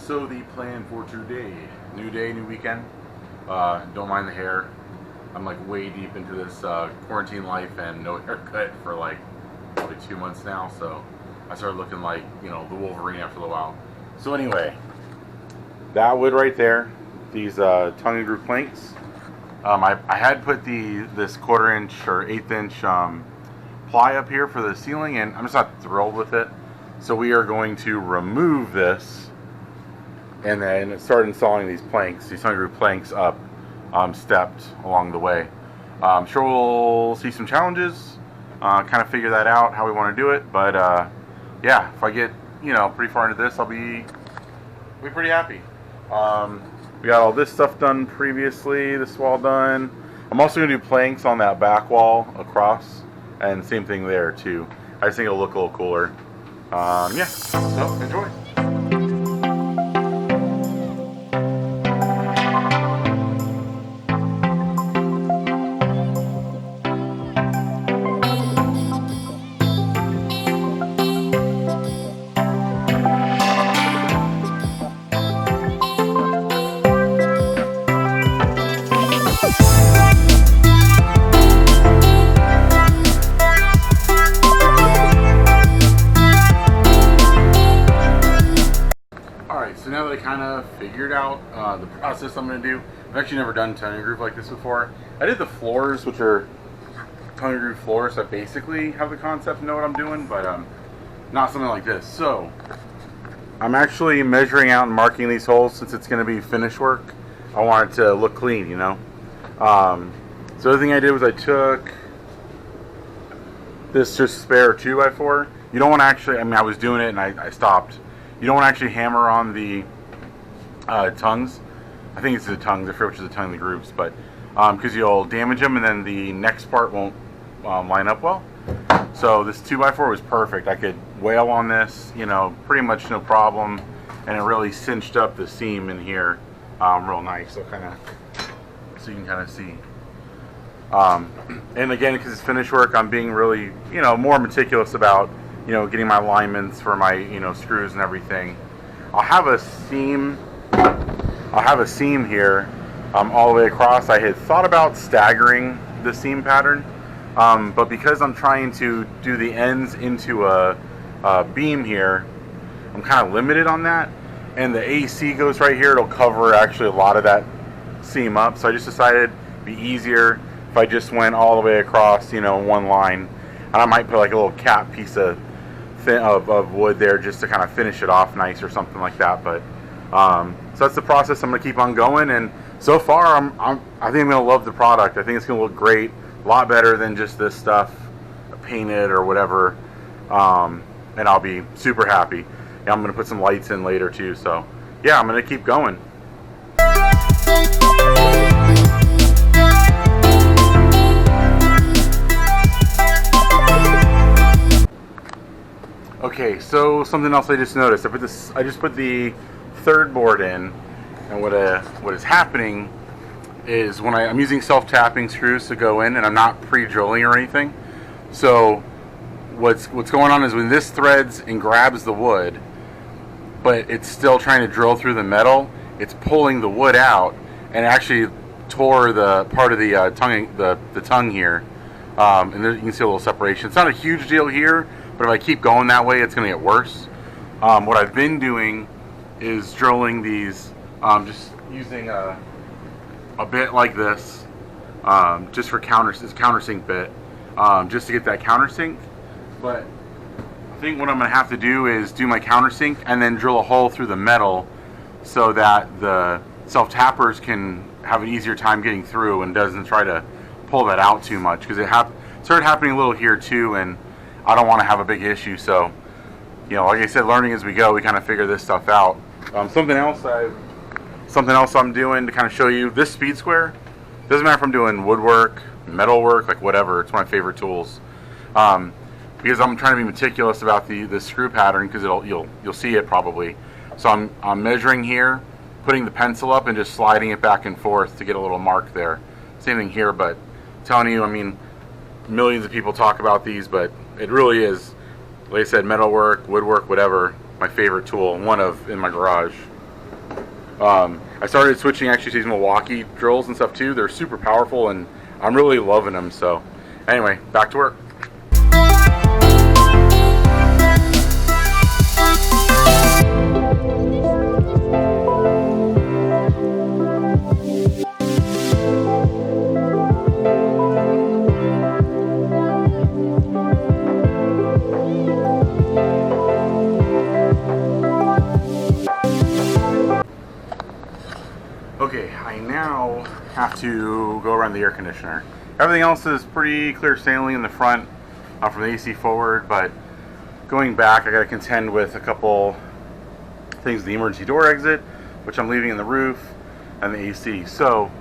So the plan for today, new day, new weekend. Don't mind the hair. I'm like way deep into this quarantine life and no haircut for like probably 2 months now. So I started looking like, you know, the Wolverine after a little while. So anyway, that wood right there, these tongue and groove planks. I had put this 1/4 inch or 1/8 inch ply up here for the ceiling, and I'm just not thrilled with it. So we are going to remove this and then start installing these planks, these tongue and groove planks up stepped along the way. I'm sure we'll see some challenges, kind of figure that out, how we want to do it. But yeah, if I get, you know, pretty far into this, I'll be pretty happy. We got all this stuff done previously, this wall done. I'm also going to do planks on that back wall across, and same thing there too. I just think it'll look a little cooler. Yeah, so enjoy. So now that I kind of figured out the process I'm going to do, I've actually never done tongue and groove like this before. I did the floors, which are tongue and groove floors, so I basically have the concept and know what I'm doing, but not something like this. So I'm actually measuring out and marking these holes since it's going to be finish work. I want it to look clean, you know. So the other thing I did was I took this just spare 2x4. You don't want to actually, I mean, I was doing it and I stopped. You don't want to actually hammer on the tongues. I think it's the tongues. I forget which is the tongue and the grooves, but because you'll damage them, and then the next part won't line up well. So this 2x4 was perfect. I could wail on this, you know, pretty much no problem, and it really cinched up the seam in here real nice. So you can kind of see. And again, because it's finish work, I'm being really, you know, more meticulous about, you know, getting my alignments for my, you know, screws and everything. I'll have a seam here all the way across. I had thought about staggering the seam pattern, but because I'm trying to do the ends into a beam here, I'm kind of limited on that. And the AC goes right here. It'll cover actually a lot of that seam up. So I just decided it'd be easier if I just went all the way across, you know, one line. And I might put like a little cap piece of wood there just to kind of finish it off nice or something like that. But so that's the process I'm gonna keep on going, and so far I think I'm gonna love the product. I think it's gonna look great, a lot better than just this stuff painted or whatever, and I'll be super happy. Yeah, I'm gonna put some lights in later too, so yeah, I'm gonna keep going. Okay, so something else I just noticed. I just put the third board in, and what is happening is when I'm using self-tapping screws to go in, and I'm not pre-drilling or anything. So what's going on is when this threads and grabs the wood, but it's still trying to drill through the metal, it's pulling the wood out and actually tore the part of the tongue here. And there you can see a little separation. It's not a huge deal here, but if I keep going that way, it's going to get worse. What I've been doing is drilling these, just using a bit like this, just for countersink bit, just to get that countersink. But I think what I'm going to have to do is do my countersink and then drill a hole through the metal so that the self-tappers can have an easier time getting through and doesn't try to pull that out too much, because it started happening a little here too, and I don't want to have a big issue. So, you know, like I said, learning as we go, we kind of figure this stuff out. Something else I'm doing to kind of show you, this speed square, doesn't matter if I'm doing woodwork, metalwork, like whatever, it's my favorite tools. Because I'm trying to be meticulous about the screw pattern, because you'll see it probably. So I'm measuring here, putting the pencil up and just sliding it back and forth to get a little mark there. Same thing here, but I'm telling you, I mean, millions of people talk about these, but it really is, like I said, metalwork, woodwork, whatever, my favorite tool, one of in my garage. I started switching actually to these Milwaukee drills and stuff too. They're super powerful and I'm really loving them. So anyway, back to work. Okay, I now have to go around the air conditioner. Everything else is pretty clear sailing in the front from the AC forward, but going back I got to contend with a couple things. The emergency door exit, which I'm leaving in the roof, and the AC. So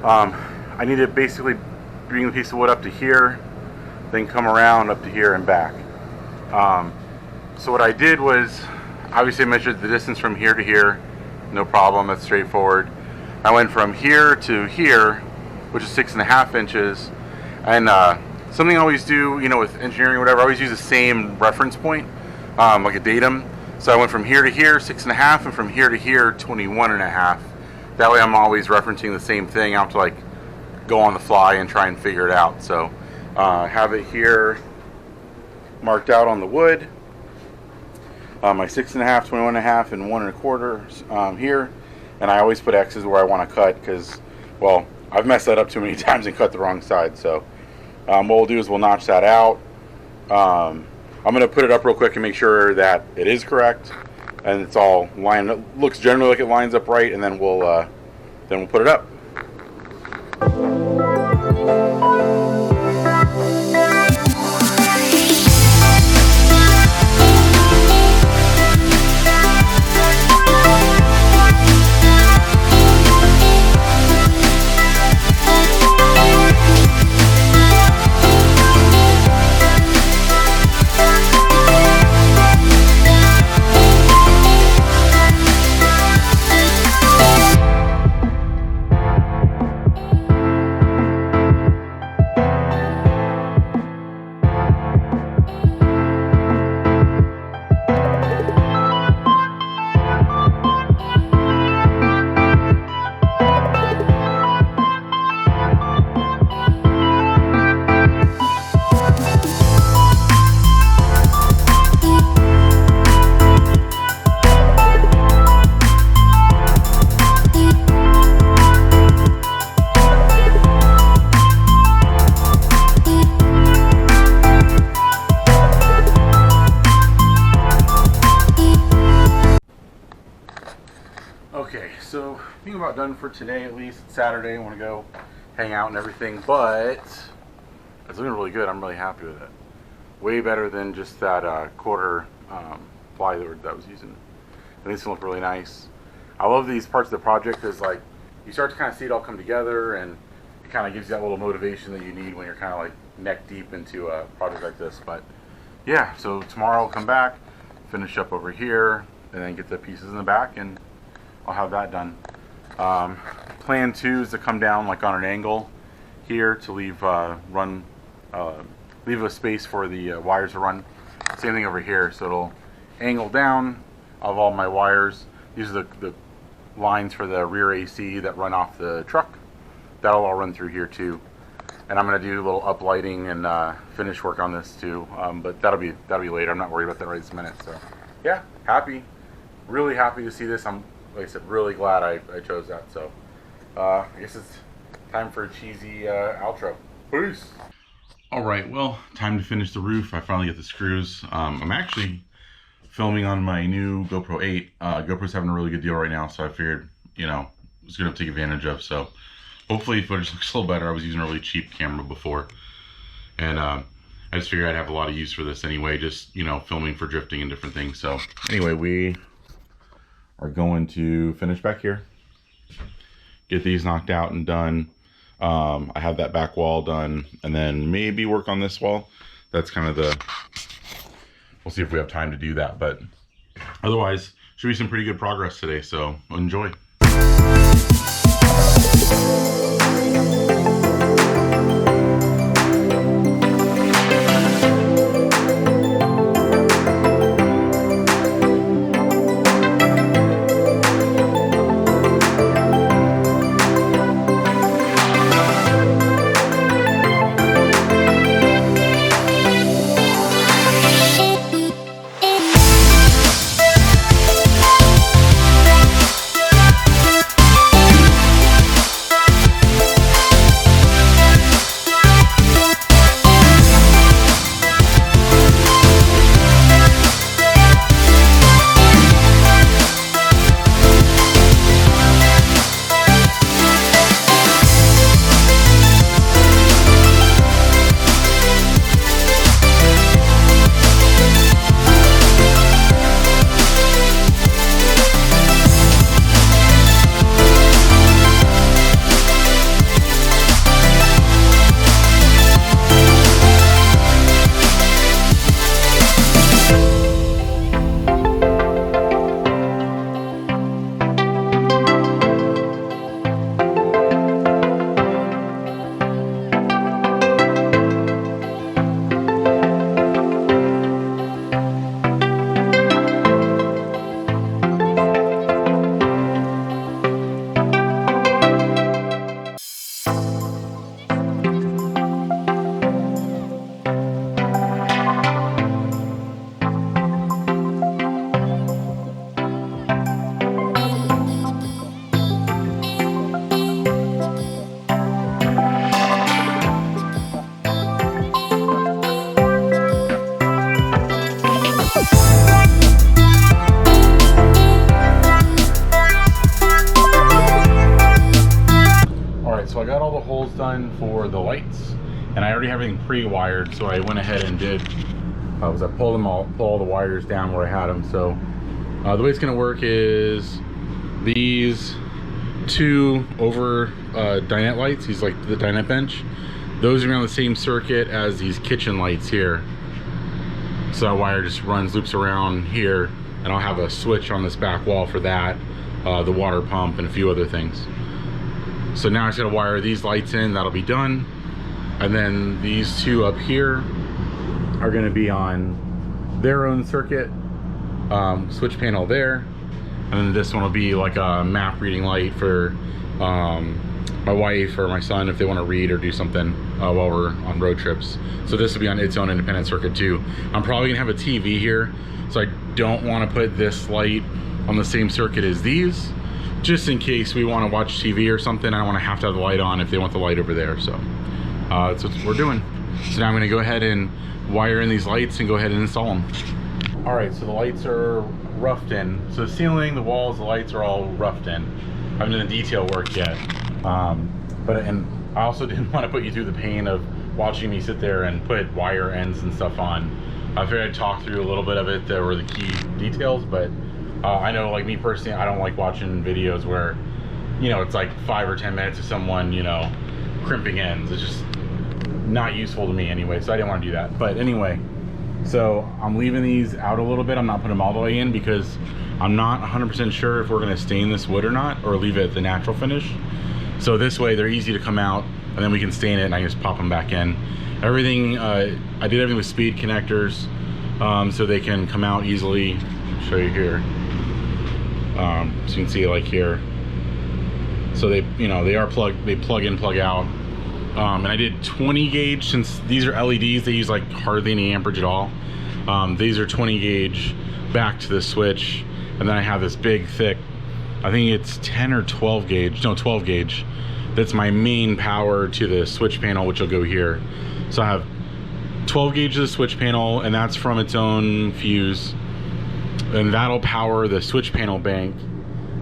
I need to basically bring the piece of wood up to here, then come around up to here and back. So what I did was, obviously I measured the distance from here to here. No problem, that's straightforward. I went from here to here, which is 6.5 inches. And something I always do, you know, with engineering or whatever, I always use the same reference point, like a datum. So I went from here to here, 6.5, and from here to here, 21.5. That way I'm always referencing the same thing. I don't have to like go on the fly and try and figure it out. So have it here marked out on the wood. My 6.5, 21.5, and 1.25 here, and I always put X's where I want to cut because, well, I've messed that up too many times and cut the wrong side. So what we'll do is we'll notch that out. I'm going to put it up real quick and make sure that it is correct and it's all lined up. Looks generally like it lines up right, and then we'll put it up. Okay, so I think I'm about done for today, at least. It's Saturday, I want to go hang out and everything, but it's looking really good. I'm really happy with it. Way better than just that quarter ply that I was using. I think it's going to look really nice. I love these parts of the project because, like, you start to kind of see it all come together, and it kind of gives you that little motivation that you need when you're kind of like neck deep into a project like this. But yeah, so tomorrow I'll come back, finish up over here, and then get the pieces in the back, and I'll have that done. Plan 2 is to come down like on an angle here to leave leave a space for the wires to run. Same thing over here, so it'll angle down of all my wires. These are the lines for the rear AC that run off the truck. That'll all run through here too. And I'm gonna do a little uplighting and finish work on this too. But that'll be later. I'm not worried about that right this minute. So yeah, happy, really happy to see this. I'm, like I said, really glad I chose that. So I guess it's time for a cheesy outro. Peace. All right, well, time to finish the roof. I finally get the screws. I'm actually filming on my new GoPro 8. GoPro's having a really good deal right now, so I figured, you know, I was gonna take advantage of. So hopefully footage looks a little better. I was using a really cheap camera before, and I just figured I'd have a lot of use for this anyway, just, you know, filming for drifting and different things. So anyway, we are going to finish back here, get these knocked out and done. I have that back wall done, and then maybe work on this wall. That's kind of we'll see if we have time to do that, but otherwise should be some pretty good progress today, so enjoy. so I got all the holes done for the lights, and I already have everything pre-wired. So I went ahead and did was I pulled all the wires down where I had them. So the way it's going to work is these two over dinette lights, these like the dinette bench, those are on the same circuit as these kitchen lights here. So that wire just loops around here, and I'll have a switch on this back wall for that, the water pump, and a few other things. So now I just gotta wire these lights in, that'll be done. And then these two up here are gonna be on their own circuit, switch panel there. And then this one will be like a map reading light for my wife or my son if they want to read or do something while we're on road trips. So this will be on its own independent circuit too. I'm probably gonna have a TV here, so I don't want to put this light on the same circuit as these, just in case we want to watch TV or something. I don't want to have the light on if they want the light over there. So that's what we're doing. So now I'm gonna go ahead and wire in these lights and go ahead and install them. All right, so the lights are roughed in. So the ceiling, the walls, the lights are all roughed in. I haven't done the detail work yet. And I also didn't want to put you through the pain of watching me sit there and put wire ends and stuff on. I figured I'd talk through a little bit of it that were the key details, but I know, like me personally, I don't like watching videos where, you know, it's like 5 or 10 minutes of someone, you know, crimping ends. It's just not useful to me anyway, so I didn't want to do that. But anyway, so I'm leaving these out a little bit. I'm not putting them all the way in because I'm not 100% sure if we're going to stain this wood or not, or leave it the natural finish. So this way they're easy to come out, and then we can stain it and I can just pop them back in. Everything, I did everything with speed connectors, so they can come out easily. I'll show you here. So you can see it like here. So they, you know, they plug in, plug out. And I did 20 gauge, since these are LEDs, they use like hardly any amperage at all. These are 20 gauge back to the switch, and then I have this big thick, I think it's 10 or 12 gauge, no 12 gauge. That's my main power to the switch panel, which will go here. So I have 12 gauge to the switch panel, and that's from its own fuse, and that'll power the switch panel bank.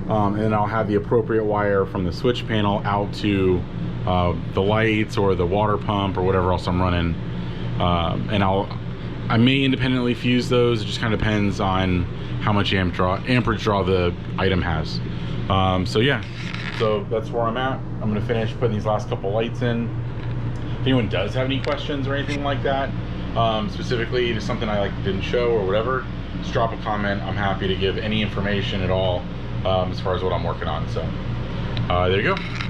And then I'll have the appropriate wire from the switch panel out to the lights or the water pump or whatever else I'm running. And I may independently fuse those. It just kind of depends on how much amperage draw the item has. So yeah, so that's where I'm at. I'm gonna finish putting these last couple lights in. If anyone does have any questions or anything like that, specifically to something I didn't show or whatever, just drop a comment. I'm happy to give any information at all as far as what I'm working on. So there you go.